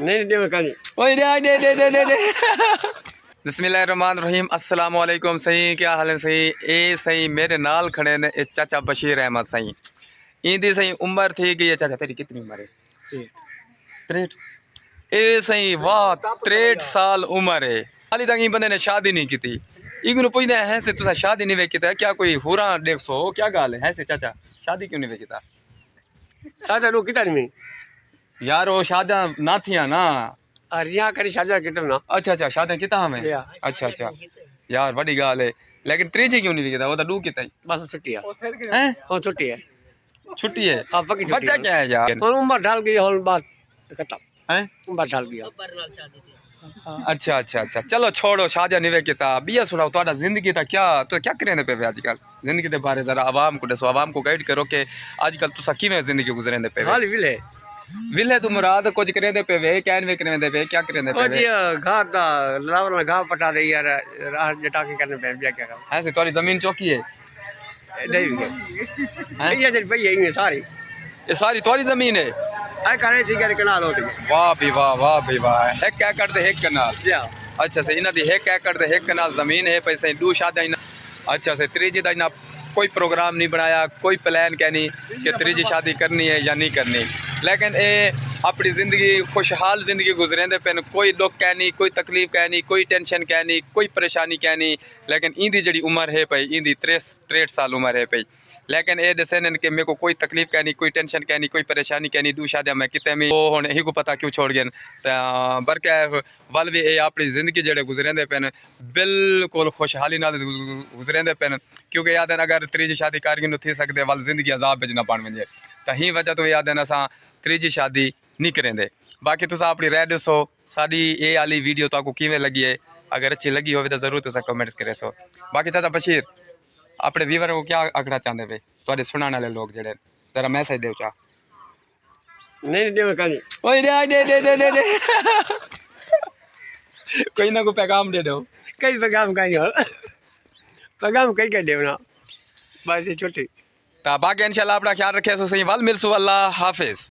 नहीं दे कहानी ओए दे बिस्मिल्लाहिर्रहमानिर्रहीम अस्सलाम वालेकुम। सही क्या हाल है? सही ए सही मेरे नाल खड़े ने ए चाचा बशीर अहमद सही इंदी सही उम्र थी कि ये चाचा तेरी कितनी उम्र है? 63। ए सही वाह 63 साल उम्र है। हाली तक ई बंदे ने शादी नहीं की थी। इगनु पूछदे हैं से तुसा शादी नहीं वेखीता क्या कोई हुरा देखो क्या गाल है से चाचा शादी क्यों नहीं वेखीता? सादा रो किता नहीं यार वो शादा ना थिया ना। और यहाँ करी शादा किता ना अच्छा अच्छा शादी किता हमें। या। अच्छा अच्छा यार बड़ी गाल है लेकिन त्रीजी क्यों नहीं वेखीता? वो तो डू किता ही बस छुट्टी है हैं हाँ छुट्टी है छुट्टी है। हाँ पक्की छुट्टी बच्चा क्या है यार? और उम्र ढाल गई और बात खत्म हैं? उम्र ढाल गया अच्छा अच्छा अच्छा चलो छोड़ो शादी नहीं वेखीता बिया सुनाओ तो जिंदगी था क्या तो क्या करेंदे पे आजकल जिंदगी के बारे जरा आवाम को दसो आवाम को गाइड करो कि आजकल तुसा किवें जिंदगी गुजरेंदे पे हाल विले विले तू मुराद कुछ करेंदे पे वे क्या नहीं करेंदे पे क्या करेंदे ओ पे जी घाट दा लावर में घाट पटा दे यार राह जटाके करने पे क्या क्या कर ऐसे तुम्हारी जमीन चौकी है नहीं हैं? ये जब भई है सारी ये सारी तुम्हारी जमीन है? आई करे थी कर कनाल होती वाह भी वाह एक एकड़ दे एक कनाल। या अच्छा से इन्हां दी एक एकड़ दे एक कनाल जमीन है पैसे दू शादी अच्छा से त्रीजी दा इन्हां कोई प्रोग्राम नहीं बनाया कोई प्लान कहनी कि त्रीजी शादी करनी है या नहीं करनी लेकिन ये अपनी ज़िंदगी खुशहाल ज़िंदगी गुजरेंदे पेन कोई दुख कहनी कोई तकलीफ कहनी कोई टेंशन कहनी कोई परेशानी कहनी लेकिन इंदी जड़ी उम्र है पई इंदी 63 साल उम्र है पई लेकिन ये दसन कि मेरे को कोई तकलीफ कहनी कोई टेंशन कहनी कोई परेशानी कहनी दू शादियां मैं कितने में वो हुण ही को पता क्यों छोड़ गए बरके वल भी ये अपनी ज़िंदगी जड़े गुजरेंदे पेन बिल्कुल खुशहाली नाल गुजरेंदे पेन क्योंकि याद है अगर त्रीजी शादी कारगिन थी सकते वल ज़िंदगी अजाब बिच ना बन वजे तो ही वजह तो याद है असां त्रीजी शादी नहीं करेंदे। बाकी तुसा अपनी राय दसो साडी ये वाली वीडियो तो किवें लगी है अगर अच्छी लगी हो तो जरूर तुसा कमेंट्स करे सो। बाकी चाचा बशीर अपने व्यूवर को क्या आखना चाहते पे थोड़े सुनाने वाले लोग जड़े जरा मैसेज दो चा नहीं दे कहानी ओए दे कोई ना कोई पैगाम दे दो कई पैगाम कहानी हो पैगाम कई कर देना बस ये छुट्टी ता बाकी इंशाल्लाह अपना ख्याल रखे सो सही वल मिलसु अल्लाह हाफिज।